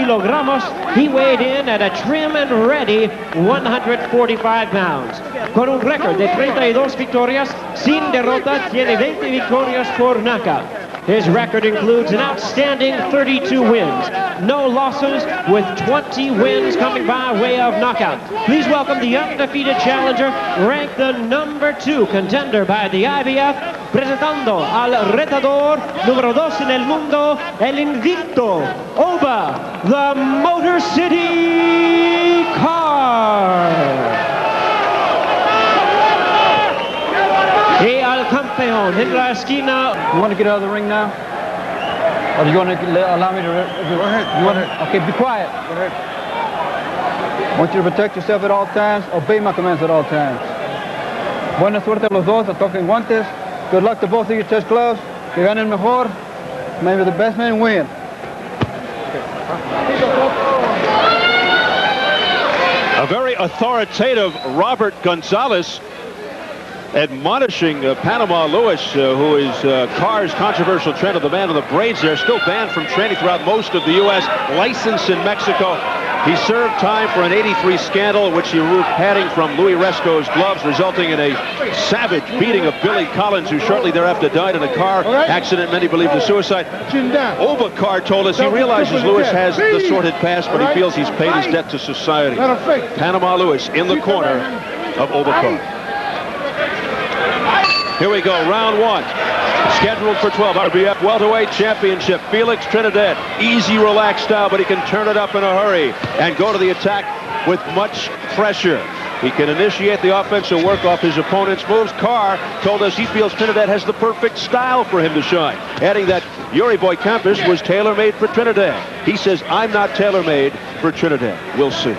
kilogramos. He weighed in at a trim and ready 145 pounds. Con un récord de 32 victorias sin derrota, tiene 20 victorias por knockout. His record includes an outstanding 32 wins, no losses, with 20 wins coming by way of knockout. Please welcome the undefeated challenger, ranked the #2 contender by the IBF, presentando al retador número 2 en el mundo, el invicto, Oba, the Motor City Carr. Y al campeón en la esquina. You want to get out of the ring now? Or do you want to allow me to... Go ahead. You want to... Okay, be quiet. Go ahead. I want you to protect yourself at all times. Obey my commands at all times. Buena suerte a los dos. Toquen guantes. Good luck to both of you. Chest gloves. Que ganen mejor. Maybe the best man win. A very authoritative Robert Gonzalez admonishing Panama Lewis, who is Carr's controversial trainer, the man of the braids there, still banned from training throughout most of the U.S., licensed in Mexico. He served time for an '83 scandal in which he removed padding from Louis Resco's gloves, resulting in a savage beating of Billy Collins, who shortly thereafter died in a car accident many believed a suicide. Oba Carr told us he realizes Lewis has the sordid past, but he feels he's paid his debt to society. Panama Lewis in the corner of Oba Carr. Here we go, round one. Scheduled for 12, IBF welterweight championship. Felix Trinidad, easy, relaxed style, but he can turn it up in a hurry and go to the attack with much pressure. He can initiate the offensive work off his opponent's moves. Carr told us he feels Trinidad has the perfect style for him to shine, adding that Yuri Boy Campus was tailor-made for Trinidad. He says, I'm not tailor-made for Trinidad. We'll see.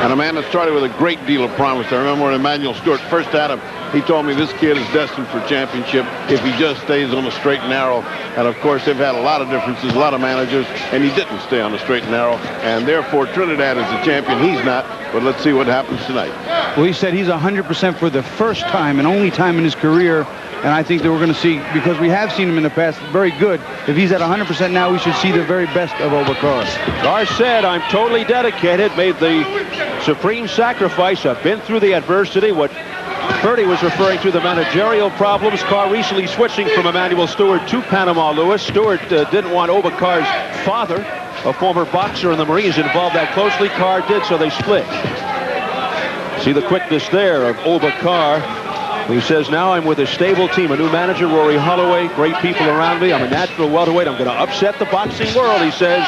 And a man that started with a great deal of promise. I remember when Emmanuel Stewart first had him, he told me this kid is destined for championship if he just stays on the straight and narrow. And of course, they've had a lot of differences, a lot of managers, and he didn't stay on the straight and narrow. And therefore, Trinidad is the champion. He's not. But let's see what happens tonight. Well, he said he's 100% for the first time and only time in his career. And I think that we're going to see, because we have seen him in the past, very good. If he's at 100% now, we should see the very best of Oba Carr. Carr said, I'm totally dedicated, made the supreme sacrifice. I've been through the adversity. What Purdy was referring to, the managerial problems. Carr recently switching from Emmanuel Stewart to Panama Lewis. Stewart didn't want Oba Carr's father, a former boxer in the Marines, involved that closely. Carr did, so they split. See the quickness there of Oba Carr. He says, now I'm with a stable team, a new manager, Rory Holloway, great people around me. I'm a natural welterweight. I'm going to upset the boxing world, he says,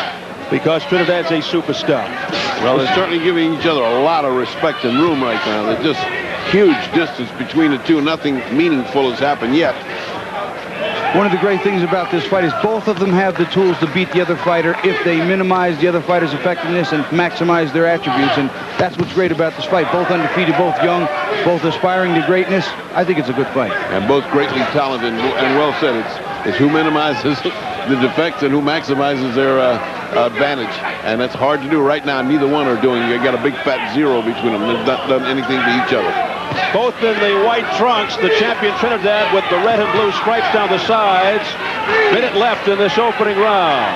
because Trinidad's a superstar. Well, they're certainly giving each other a lot of respect and room right now. They're just huge distance between the two. Nothing meaningful has happened yet. One of the great things about this fight is both of them have the tools to beat the other fighter if they minimize the other fighter's effectiveness and maximize their attributes. And that's what's great about this fight. Both undefeated, both young, both aspiring to greatness. I think it's a good fight. And both greatly talented and well said. It's who minimizes the defects and who maximizes their advantage. And that's hard to do right now. Neither one are doing it. You got a big fat zero between them. They've not done anything to each other. Both in the white trunks, the champion Trinidad with the red and blue stripes down the sides. Minute left in this opening round.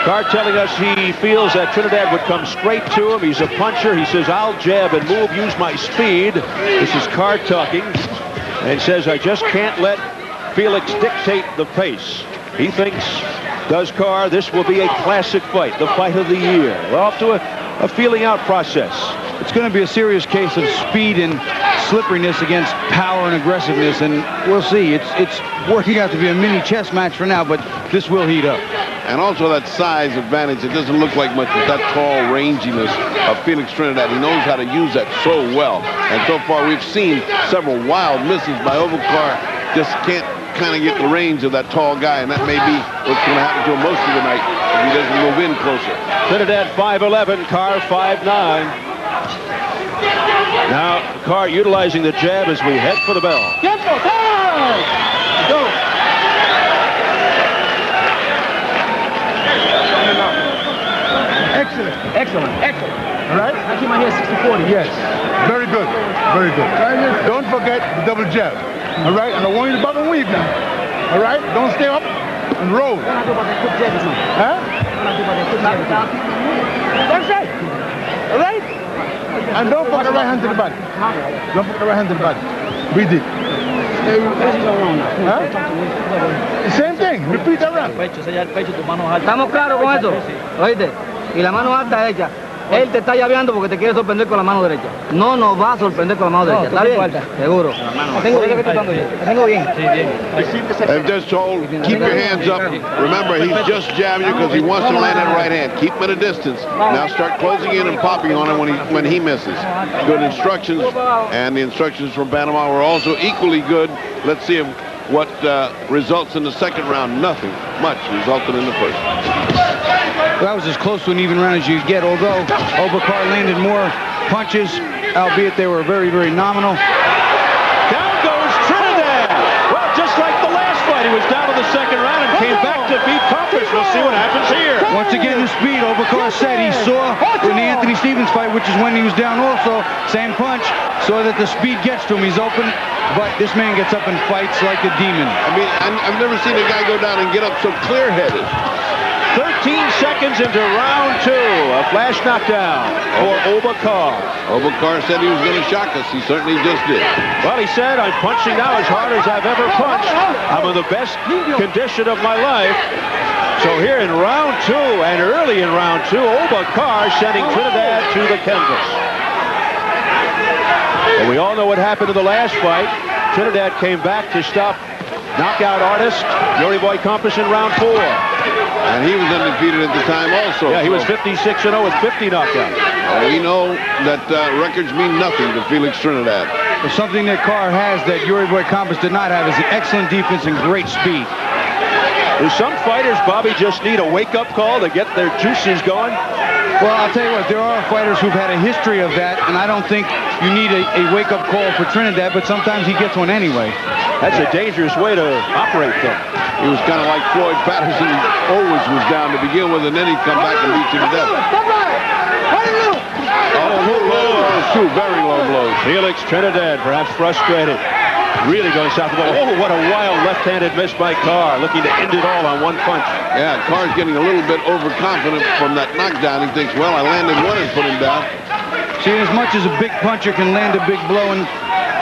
Carr telling us he feels that Trinidad would come straight to him. He's a puncher. He says, I'll jab and move, use my speed. This is Carr talking. And he says, I just can't let Felix dictate the pace. He thinks, does Carr, this will be a classic fight, the fight of the year. We're off to a feeling out process. It's going to be a serious case of speed and slipperiness against power and aggressiveness, and we'll see. It's working out to be a mini chess match for now, but this will heat up. And also that size advantage. It doesn't look like much with that tall ranginess of Felix Trinidad. He knows how to use that so well. And so far we've seen several wild misses by Oba Carr. Just can't kind of get the range of that tall guy, and that may be what's going to happen to him most of the night if he doesn't move in closer. Trinidad 5'11", Carr 5'9". Now Carr utilizing the jab as we head for the bell. Go. Excellent. All right? I keep my head 60-40. Yes. Very good. Very good. Don't forget the double jab. All right? And I want you to bob and weave now. All right? Don't stay up and roll. What do I do about that quick jab or something? Huh? That's right. All right? And don't put the right hand to the body. Don't put the right hand to the body. Breathe it. Huh? The same thing. Repeat that round. ¿Estamos claros con eso? Oíste, y la mano alta derecha. Él te está llaveando porque te quiere sorprender con la mano derecha. No nos va a sorprender con la mano derecha. ¿Está bien? Seguro. Tengo bien. I've just told, keep your hands up. Remember, he's just jabbing you because he wants to land that right hand. Keep him at a distance. Now start closing in and popping on him when he misses. Good instructions, and the instructions from Panama were also equally good. Let's see what results in the second round. Nothing much resulted in the first. That was as close to an even round as you get, although Oba Carr landed more punches, albeit they were very, very nominal. Down goes Trinidad. Well, just like the last fight, he was down in the second round and came back to beat Compass. We'll see what happens here. Once again, the speed. Oba Carr said he saw in the Anthony Stevens fight, which is when he was down also, same punch, saw that the speed gets to him. He's open, but this man gets up and fights like a demon. I mean, I've never seen a guy go down and get up so clear-headed. 13 seconds into round 2. A flash knockdown for Oba Carr. Oba Carr said he was going to shock us. He certainly just did. Well, he said, I'm punching now as hard as I've ever punched. I'm in the best condition of my life. So here in round 2 and early in round 2, Oba Carr sending Trinidad to the canvas. Well, we all know what happened in the last fight. Trinidad came back to stop knockout artist Yuri Boy Compass in round 4. And he was undefeated at the time also. Yeah, he was 56-0 with 50 knockouts. We know that records mean nothing to Felix Trinidad. But something that Carr has that Yuri Boy Compass did not have is an excellent defense and great speed. Do some fighters, Bobby, just need a wake-up call to get their juices going? Well, I'll tell you what, there are fighters who've had a history of that, and I don't think you need a wake-up call for Trinidad, but sometimes he gets one anyway. That's a dangerous way to operate, though. He was kind of like Floyd Patterson. He always was down to begin with, and then he'd come back and beat you to death. Oh, low blows, 2 very low blows. Felix Trinidad, perhaps frustrated. Really going south of the ball. Oh, what a wild left-handed miss by Carr, looking to end it all on one punch. Yeah, Carr's getting a little bit overconfident from that knockdown. He thinks, well, I landed one and put him down. See, as much as a big puncher can land a big blow and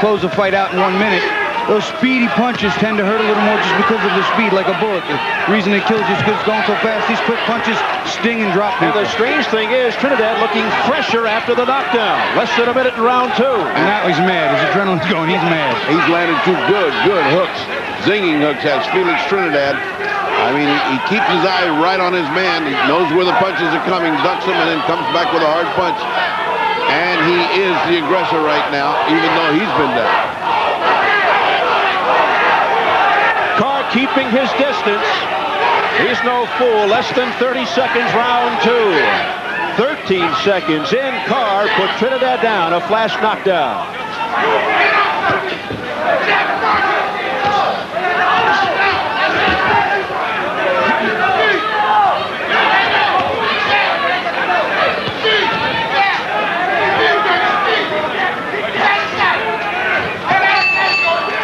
close a fight out in 1 minute, those speedy punches tend to hurt a little more just because of the speed, like a bullet. The reason it kills you is because it's going so fast. These quick punches sting and drop people. And the strange thing is, Trinidad looking fresher after the knockdown. Less than a minute in round 2. And now he's mad. His adrenaline's going. He's mad. He's landed 2 good hooks. Zinging hooks has Felix Trinidad. I mean, he keeps his eye right on his man. He knows where the punches are coming, ducks them, and then comes back with a hard punch. And he is the aggressor right now, even though he's been down. Carr keeping his distance. He's no fool. Less than 30 seconds, round 2. 13 seconds in. Carr put Trinidad down. A flash knockdown.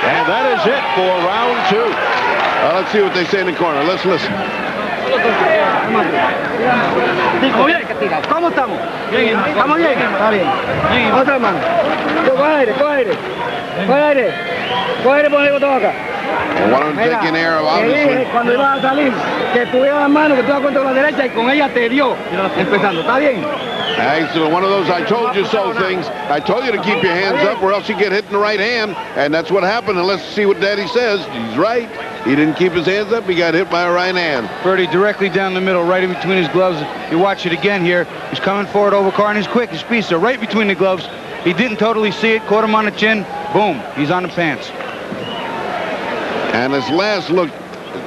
And that is it for round 2. Let's see what they say in the corner. Let's listen. ¿Cómo estamos? Bien. ¿Estamos bien? Está bien. Otra mano. Coge aire, coge aire. Coge aire. Coge aire, ponle botón acá. I want him to take an air of obviously. Cuando ibas a salir, que tuviera la mano, que tú das cuenta con la derecha y con ella te dio. Empezando. ¿Está bien? One of those I told you so things. I told you to keep your hands up or else you get hit in the right hand. And that's what happened. And let's see what Daddy says. He's right. He didn't keep his hands up. He got hit by a right hand. Birdie directly down the middle, right in between his gloves. You watch it again here. He's coming forward over Carr, and he's quick. His speed, so right between the gloves. He didn't totally see it. Caught him on the chin. Boom. He's on the pants. And his last look,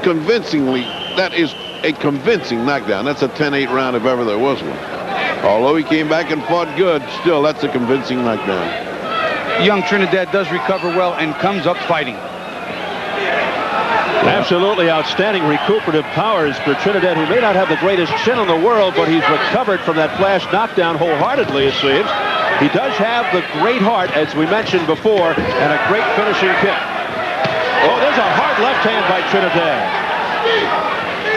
convincingly, that is a convincing knockdown. That's a 10-8 round if ever there was one. Although he came back and fought good, still, that's a convincing knockdown. Young Trinidad does recover well and comes up fighting. Absolutely outstanding recuperative powers for Trinidad, who may not have the greatest chin in the world, but he's recovered from that flash knockdown wholeheartedly, it seems. He does have the great heart, as we mentioned before, and a great finishing kick. Oh, there's a hard left hand by Trinidad.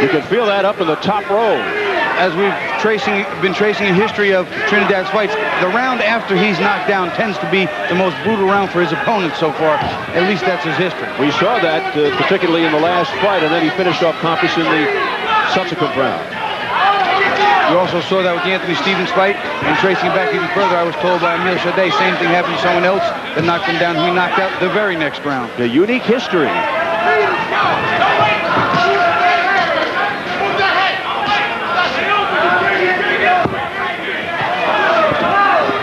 You can feel that up in the top row. as we've been tracing a history of Trinidad's fights, the round after he's knocked down tends to be the most brutal round for his opponent so far. At least that's his history. We saw that particularly in the last fight, and then he finished off Compass in the subsequent round. You also saw that with the Anthony Stevens fight, and tracing back even further, I was told by Emil Shadeh, same thing happened to someone else that knocked him down, who he knocked out the very next round. A unique history.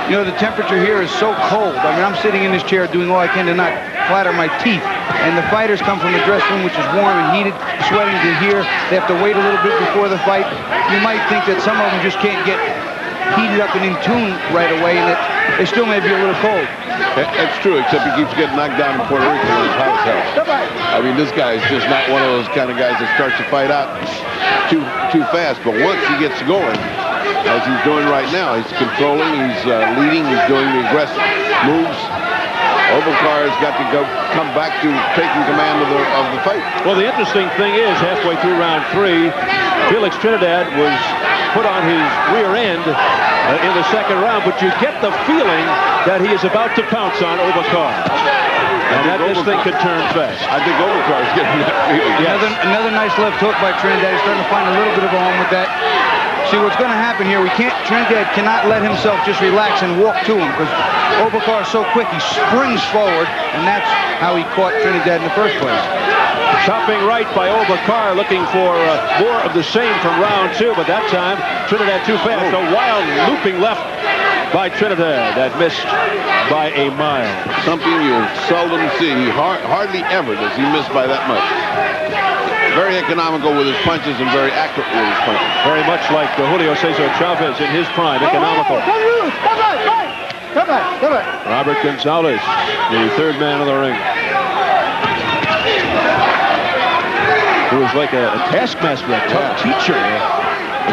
You know, the temperature here is so cold. I mean, I'm sitting in this chair doing all I can to not flatter my teeth. And the fighters come from the dressing room, which is warm and heated, sweating to here. They have to wait a little bit before the fight. You might think that some of them just can't get heated up and in tune right away, and that they still may be a little cold. That's true, except he keeps getting knocked down in Puerto Rico when he's hot as hell. I mean, this guy is just not one of those kind of guys that starts to fight out too fast. But once he gets going, as he's doing right now, he's controlling, he's leading, he's doing the aggressive moves. Oba Carr has got to come back to taking command of the fight. Well, the interesting thing is, halfway through round 3, Felix Trinidad was put on his rear end in the second round, but you get the feeling that he is about to pounce on Oba Carr. And that this thing could turn fast. I think Oba Carr is getting that feeling. Yes. Another nice left hook by Trinidad. He's starting to find a little bit of a home with that. See, what's going to happen here, Trinidad cannot let himself just relax and walk to him, because Oba Carr is so quick, he springs forward, and that's how he caught Trinidad in the first place. Chopping right by Oba Carr, looking for more of the same from round 2, but that time, Trinidad too fast. A wild looping left by Trinidad that missed by a mile. Something you seldom see. Hardly ever does he miss by that much. Very economical with his punches and very accurate with his punches. Very much like Julio Cesar Chavez in his prime, economical. Robert Gonzalez, the third man in the ring. He was like a taskmaster, a tough teacher.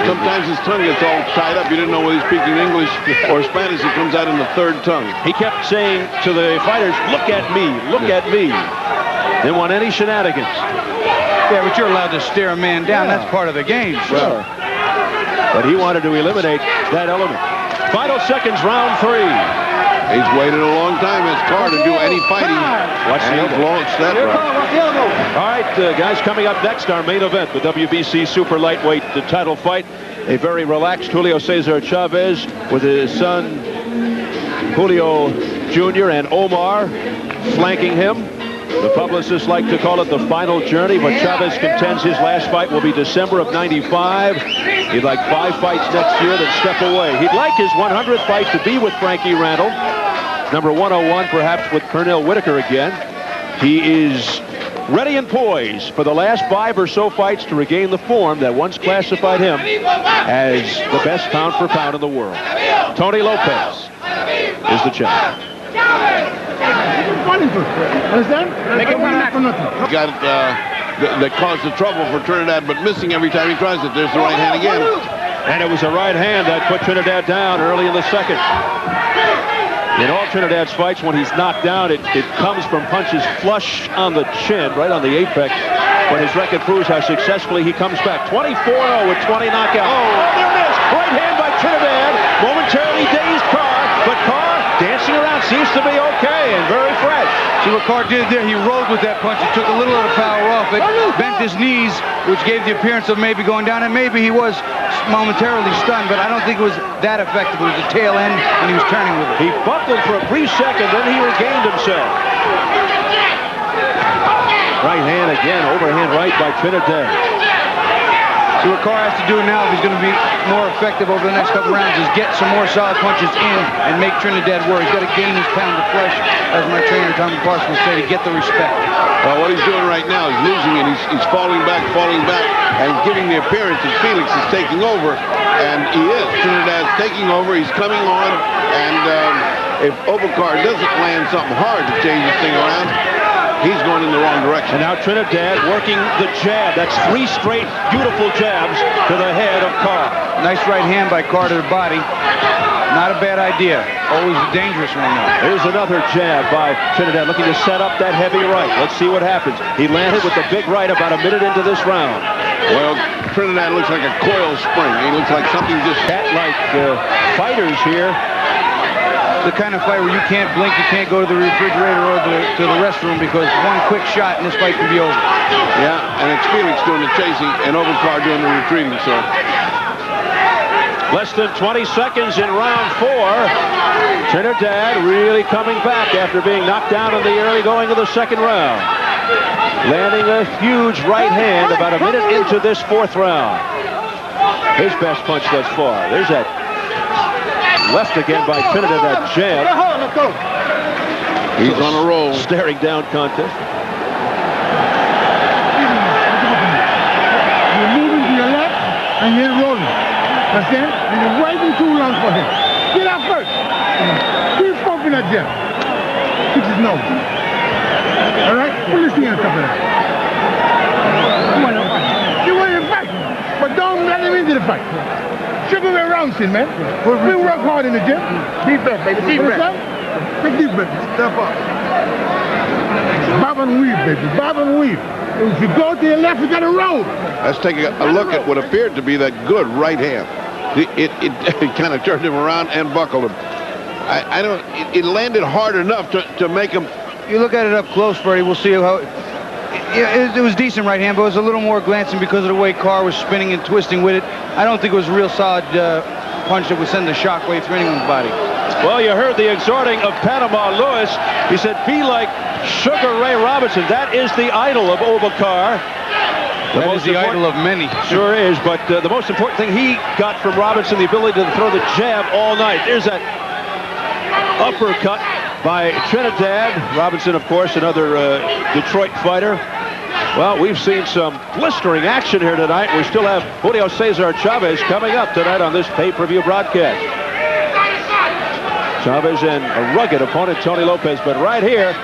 Sometimes his tongue gets all tied up. You didn't know whether he's speaking English or Spanish. He comes out in the third tongue. He kept saying to the fighters, look at me, look at me. Didn't want any shenanigans. Yeah, but you're allowed to stare a man down. That's part of the game. Sure. But he wanted to eliminate that element. Final seconds, round 3. He's waited a long time as Carr to do any fighting. Watch the elbow. Launched that round. All right, guys, coming up next, our main event, the WBC super lightweight title fight. A very relaxed Julio Cesar Chavez with his son Julio Jr. and Omar flanking him. The publicists like to call it the final journey, but Chavez contends his last fight will be December of '95. He'd like 5 fights next year, then step away. He'd like his 100th fight to be with Frankie Randall. Number 101, perhaps with Pernell Whitaker again. He is ready and poised for the last 5 or so fights to regain the form that once classified him as the best pound for pound in the world. Tony Lopez is the champion. Understand? Got that caused the trouble for Trinidad, but missing every time he tries it. There's the right hand again. And it was a right hand that put Trinidad down early in the second. In all Trinidad's fights, when he's knocked down, it comes from punches flush on the chin, right on the apex. But his record proves how successfully he comes back. 24-0 with 20 knockouts. Oh, there it is. Right hand by Trinidad. Momentarily dazed Carr, but Carr dancing around seems to be okay and very fresh. See what Carr did there? He rolled with that punch. He took a little of the power off it, bent his knees, which gave the appearance of maybe going down, and maybe he was momentarily stunned, but I don't think it was that effective. It was the tail end when he was turning with it. He buckled for a brief second, then he regained himself. Right hand again, overhand right by Trinidad. See what Carr has to do now if he's going to be more effective over the next couple rounds is get some more solid punches in and make Trinidad work. He's got to gain his pound of flesh, as my trainer Tommy Parsons would say, to get the respect. What he's doing right now is losing it. He's falling back, and giving the appearance that Felix is taking over. And he is. Trinidad's taking over. He's coming on. And if Oba Carr doesn't land something hard to change this thing around, he's going in the wrong direction. And now Trinidad working the jab. That's 3 straight beautiful jabs to the head of Carr. Nice right hand by Carr to the body. Not a bad idea. Always a dangerous one, though. Here's another jab by Trinidad, looking to set up that heavy right. Let's see what happens. He landed with the big right about a minute into this round. Well, Trinidad looks like a coil spring. He looks like something just Cat-like fighters here. The kind of fight where you can't blink, you can't go to the refrigerator or to the restroom because one quick shot and this fight can be over. Yeah, and it's Felix doing the chasing and Oba Carr doing the retreating, so. Less than 20 seconds in round 4. Trinidad really coming back after being knocked down in the early going of the second round. Landing a huge right hand about a minute into this 4th round. His best punch thus far. There's that left again by Trinidad, that jab. He's on a roll. Staring down contest. You're moving to your left and you're rolling. Understand? And you're waiting too long for him. Get out first. Keep pumping that jab. Fix his nose. All right? Pull his thing on top of that. You want to fight, but don't let him into the fight. Strip him around, shit, man. We work hard in the gym. Deep breath, baby. Deep breath. Take deep breath. Step up. Bob and weave, baby. Bob and weave. If you go to your left, you got to roll. Let's take a look at what appeared to be that good right hand. It kind of turned him around and buckled him. I don't. It landed hard enough to make him. You look at it up close, Freddie, we'll see how... It was decent right hand, but it was a little more glancing because of the way Carr was spinning and twisting with it. I don't think it was a real solid punch that would send a shockwave through anyone's body. Well, you heard the exhorting of Panama Lewis. He said, be like Sugar Ray Robinson. That is the idol of Oba Carr. That is the idol of many. Sure is, but the most important thing he got from Robinson, the ability to throw the jab all night. There's that uppercut by Trinidad. Robinson, of course, another Detroit fighter. Well, we've seen some blistering action here tonight. We still have Julio Cesar Chavez coming up tonight on this pay-per-view broadcast. Chavez and a rugged opponent, Tony Lopez. But right here,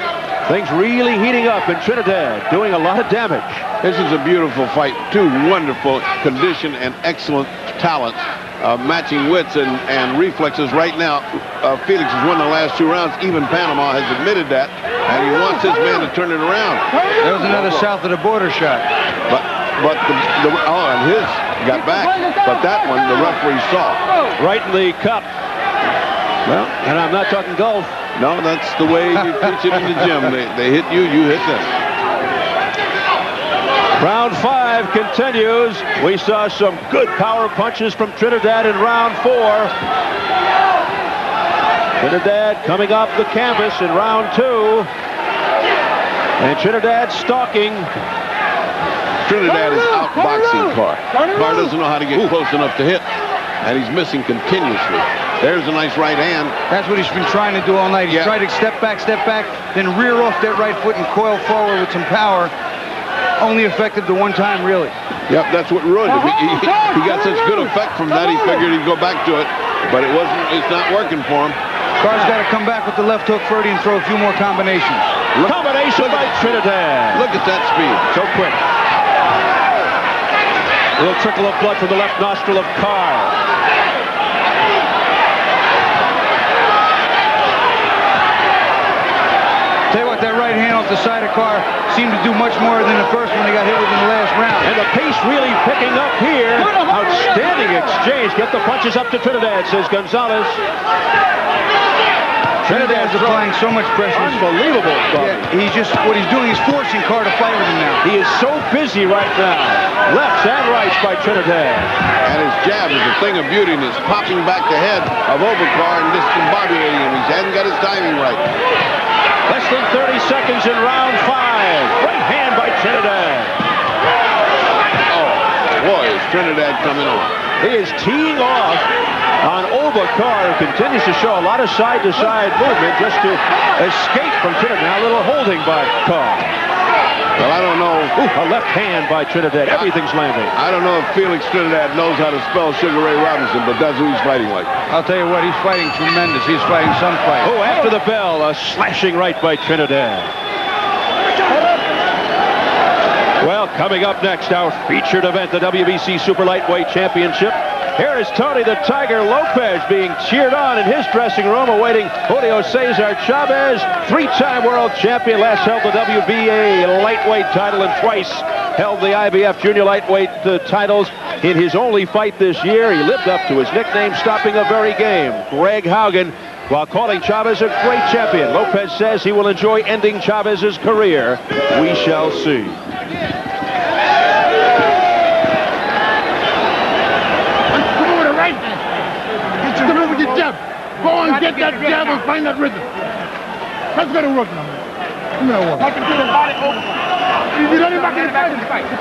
things really heating up in Trinidad, doing a lot of damage. This is a beautiful fight. Two wonderful condition and excellent talent. Matching wits and reflexes right now. Felix has won the last 2 rounds. Even Panama has admitted that, and he wants his man to turn it around. There was another south of the border shot. But and his got back. But that one, the referee saw. Right in the cup. Well, and I'm not talking golf. No, that's the way you teach it in the gym. They hit you, you hit them. Round 5 continues. We saw some good power punches from Trinidad in round 4. Trinidad coming off the canvas in round 2. And Trinidad stalking. Trinidad is outboxing Carr. Carr doesn't know how to get close enough to hit, and he's missing continuously. There's a nice right hand. That's what he's been trying to do all night. He's tried to step back, then rear off that right foot and coil forward with some power. Only effective the one time, really. Yep, that's what ruined him. He got such good effect from that, he figured he'd go back to it, but it's not working for him. Carr's got to come back with the left hook, Ferdy, and throw a few more combinations. Combination by Trinidad. Look at that speed. So quick. A little trickle of blood from the left nostril of Carr. Tell you what, that right hand off the side of Carr seemed to do much more than the first one he got hit with in the last round. And the pace really picking up here. Outstanding exchange. Get the punches up to Trinidad, says Gonzalez. Trinidad's applying so much pressure. Unbelievable. Yeah, what he's doing is forcing Carr to fight with him now. He is so busy right now. Lefts and rights by Trinidad. And his jab is a thing of beauty, and it's popping back the head of Oba Carr and discombobulating him. He hasn't got his timing right. Less than 30 seconds in round 5. Right hand by Trinidad. Oh, boy, is Trinidad coming on. He is teeing off on Oba Carr, who continues to show a lot of side-to-side movement just to escape from Trinidad. Now a little holding by Carr. Well, I don't know. A left hand by Trinidad. Everything's landing. I don't know if Felix Trinidad knows how to spell Sugar Ray Robinson, but that's who he's fighting like. I'll tell you what, he's fighting tremendous. He's fighting some fight. Oh, after the bell, a slashing right by Trinidad. Well, coming up next, our featured event, the WBC Super Lightweight Championship. Here is Tony the Tiger Lopez being cheered on in his dressing room, awaiting Julio Cesar Chavez, 3-time world champion, last held the WBA lightweight title and twice held the IBF junior lightweight titles in his only fight this year. He lived up to his nickname, stopping a very game. Greg Haugen, while calling Chavez a great champion. Lopez says he will enjoy ending Chavez's career. We shall see. Come over the right. Come over with your jab. Go and get that jab and find that rhythm. That's gonna work now. Give me that one. I can do the body over. You don't even back in the fight. The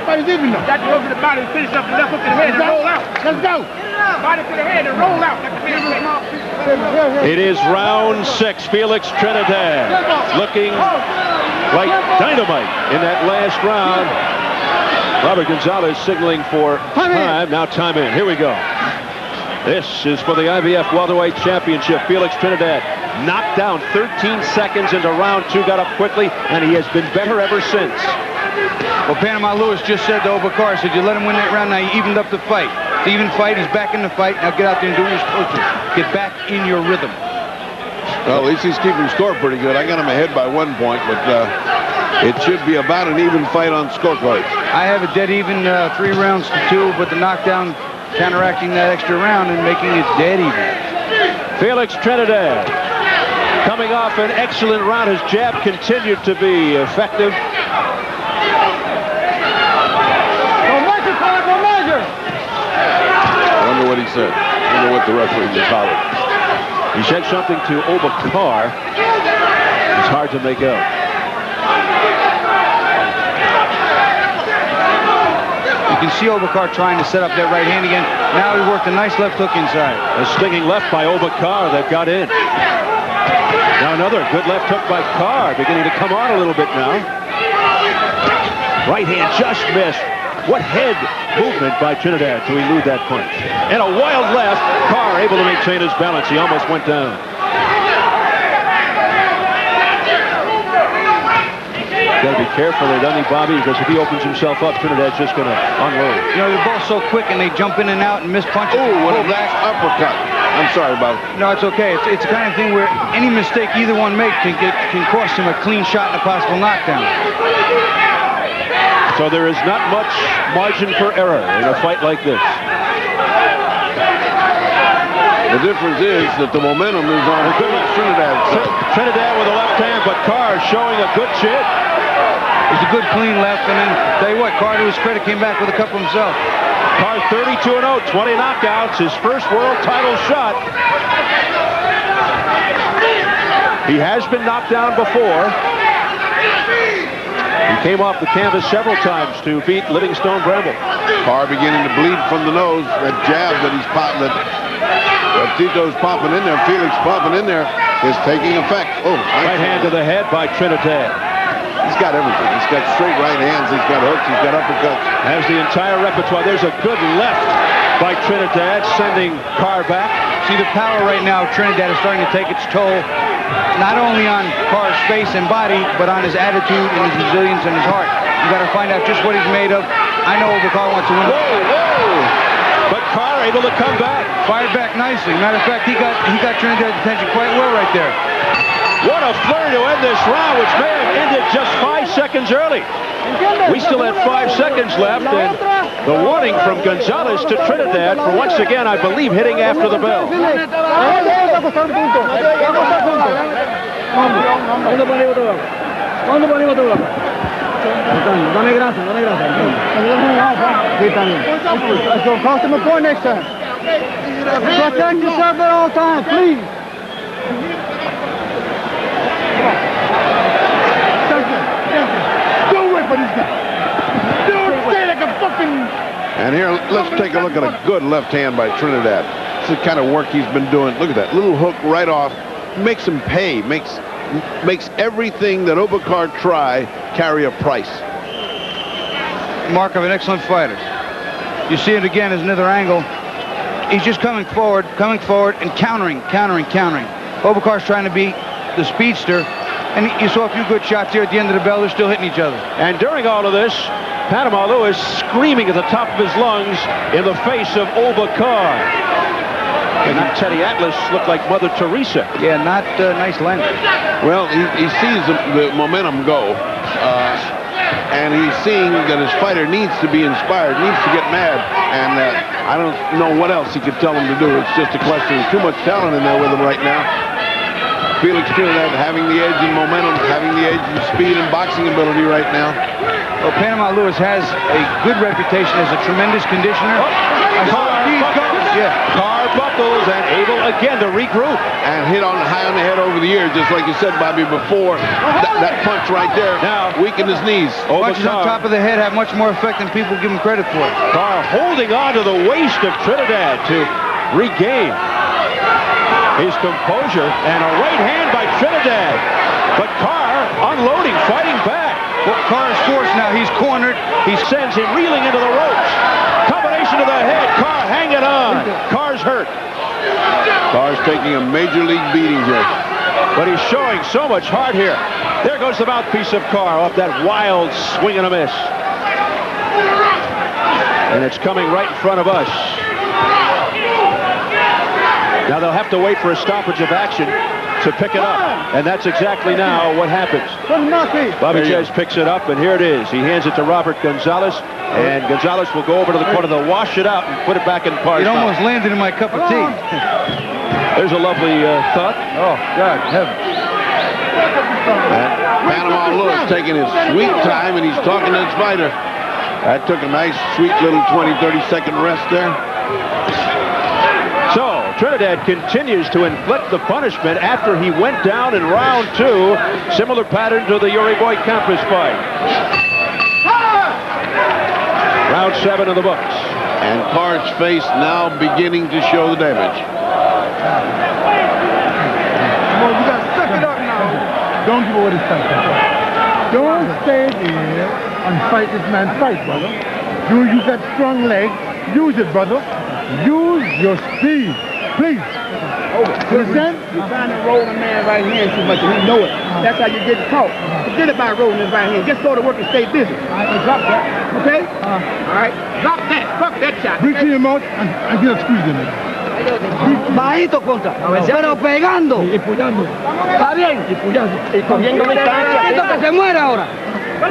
fight is even now. Got to go to the body and finish up the left hook to the head and roll out. Let's go. Body to the head and roll out. It is round 6. Felix Trinidad looking like dynamite in that last round. Robert Gonzalez signaling for time. Now time in. Here we go. This is for the IBF Welterweight Championship. Felix Trinidad knocked down 13 seconds into round 2, got up quickly, and he has been better ever since. Well, Panama Lewis just said to Oba Carr, said you let him win that round, now you evened up the fight. The even fight, he's back in the fight. Now get out there and do what you're supposed to. Get back in your rhythm. Well, at least he's keeping score pretty good. I got him ahead by 1 point, but it should be about an even fight on scorecards. I have a dead even 3 rounds to 2, but the knockdown counteracting that extra round and making it dead even. Felix Trinidad coming off an excellent round. His jab continued to be effective. I wonder what he said. I wonder what the referee just hollered. He said something to Oba Carr. It's hard to make out. You can see Oba Carr trying to set up that right hand again. Now he worked a nice left hook inside. A stinging left by Oba Carr that got in. Now another good left hook by Carr, beginning to come on a little bit now. Right hand just missed. What head movement by Trinidad to elude that punch. And a wild left. Carr able to maintain his balance. He almost went down. Got to be careful there, doesn't he, Bobby? Because if he opens himself up, Trinidad's just going to unload. You know, they're both so quick and they jump in and out and miss punches. Oh, what a back uppercut. I'm sorry, Bobby. No, it's okay. It's the kind of thing where any mistake either one makes can cost him a clean shot and a possible knockdown. So there is not much margin for error in a fight like this. The difference is that the momentum is on Trinidad. Trinidad with a left hand, but Carr showing a good chin. It's a good clean left, and then tell you what, Carr to his credit came back with a couple himself. Carr 32-0, 20 knockouts, his first world title shot. He has been knocked down before. He came off the canvas several times to beat Livingstone Bramble. Carr beginning to bleed from the nose. That jab that he's popping, that Tito's popping in there, Felix popping in there, is taking effect. Oh, right hand to the head by Trinidad. He's got everything. He's got straight right hands. He's got hooks. He's got uppercuts. Has the entire repertoire. There's a good left by Trinidad, sending Carr back. See, the power right now, Trinidad is starting to take its toll, not only on Carr's face and body, but on his attitude and his resilience and his heart. You got to find out just what he's made of. I know Oba Carr wants to win. Whoa! But Carr able to come back. Fired back nicely. Matter of fact, he got Trinidad's attention quite well right there. What a flurry to end this round, which may have ended just 5 seconds early. We still had 5 seconds left, and the warning from Gonzalez to Trinidad for once again, I believe, hitting after the bell. So cost him a point next time. Protect yourself at all times, please. Don't wait for this guy. Don't stay like a fucking... And here, let's take a look at a good left hand by Trinidad. It's the kind of work he's been doing. Look at that little hook right off. Makes him pay. Makes everything that Oba Carr try carry a price. Mark of an excellent fighter. You see it again as another angle. He's just coming forward, and countering. Oba Carr's trying to be the speedster, and you saw a few good shots here at the end of the bell. They're still hitting each other. And during all of this, Panama Lewis screaming at the top of his lungs in the face of Oba Carr. And Teddy Atlas looked like Mother Teresa. Yeah, not nice language. Well, he sees the momentum go. and he's seeing that his fighter needs to be inspired, needs to get mad, and I don't know what else he could tell him to do. It's just a question of too much talent in there with him right now. Felix Trinidad having the edge in momentum, having the edge in speed and boxing ability right now. Well, Panama Lewis has a good reputation as a tremendous conditioner. Carr buckles and able again to regroup. And hit on high on the head over the ears, just like you said, Bobby, before. That punch right there now weakened his knees. Punches on top of the head have much more effect than people give him credit for. Carr holding on to the waist of Trinidad to regain his composure, and a right hand by Trinidad. But Carr unloading, fighting back. Well, Carr's forced now. He's cornered. He sends him reeling into the ropes. Combination to the head. Carr hanging on. Carr's hurt. Carr's taking a major league beating here. But he's showing so much heart here. There goes the mouthpiece of Carr off that wild swing and a miss. And it's coming right in front of us. Now they'll have to wait for a stoppage of action to pick it up. And that's exactly now what happens. Bobby Jez picks it up, and here it is. He hands it to Robert Gonzalez, and Gonzalez will go over to the corner. They'll wash it out and put it back in Carr's It mouth. almost landed in my cup of tea. There's a lovely thought. Oh, God, heavens. Panama Lewis taking his sweet time, and he's talking to his fighter. That took a nice, sweet little 20, 30-second rest there. So, Trinidad continues to inflict the punishment after he went down in round 2. Similar pattern to the Yuri Boy Campus fight. Round 7 of the books. And Carr's face now beginning to show the damage. Well, you got to suck it up now. Don't give away the fight. Don't stay there and fight this man fight, brother. You use that strong leg. Use it, brother. Use your speed, please. Understand? You're trying to roll a man right hand too much, and you know it. That's how you get caught. Forget about rolling his right hand. Just go to work and stay busy. Drop that. Okay? All right? Drop that. Fuck that shot. Breathe through your mouth and get a squeeze in it. Bajito contra, pero pegando. Y puyando. Está bien. Y puyando. Y cogiendo distancia. Esto que se muera ahora. So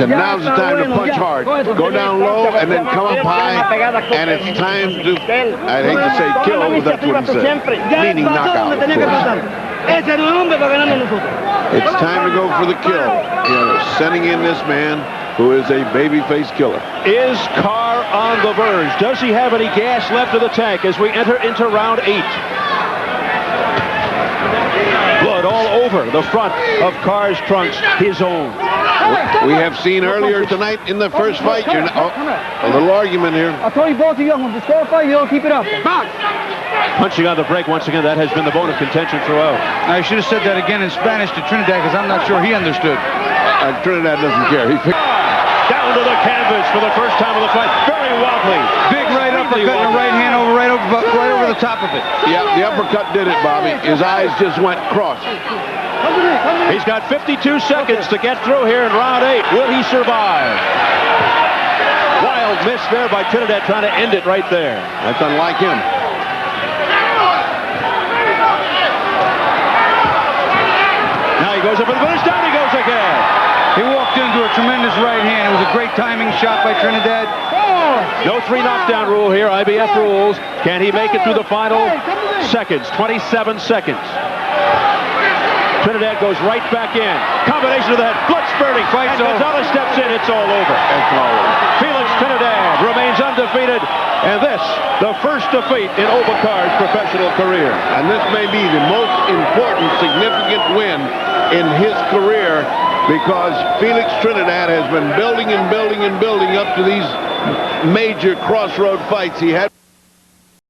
now's the time to punch hard. Go down low and then come up high. And it's time to, I'd hate to say kill, but that's what he said. Meaning knockout, of course. It's time to go for the kill. You're sending in this man who is a babyface killer. Is Carr on the verge? Does he have any gas left in the tank as we enter into round 8? Blood all over the front of Carr's trunks, his own. We have seen earlier tonight in the first fight, a little argument here. I told you both of you, I'm going to disqualify you, don't keep it up. Box! Punching on the break once again, that has been the bone of contention throughout. I should have said that again in Spanish to Trinidad, because I'm not sure he understood. Trinidad doesn't care. He picked down to the canvas for the first time of the fight. Very wobbly. Big right uppercut and a right hand right over the top of it. Yeah, the uppercut did it, Bobby. His eyes just went cross. He's got 52 seconds to get through here in round 8. Will he survive? Wild miss there by Trinidad, trying to end it right there. That's unlike him. Now he goes up for the finish. Down he goes again. He walked into a tremendous right hand. It was a great timing shot by Trinidad. No 3 knockdown rule here, IBF rules. Can he make it through the final seconds? 27 seconds. Trinidad goes right back in. Combination of the head. Blood spurting. Fight's and Gonzalez steps in. It's all over. That's all over. Felix Trinidad remains undefeated. And this, the first defeat in Oba Carr's professional career. And this may be the most important, significant win in his career, because Felix Trinidad has been building and building and building up to these major crossroad fights. He had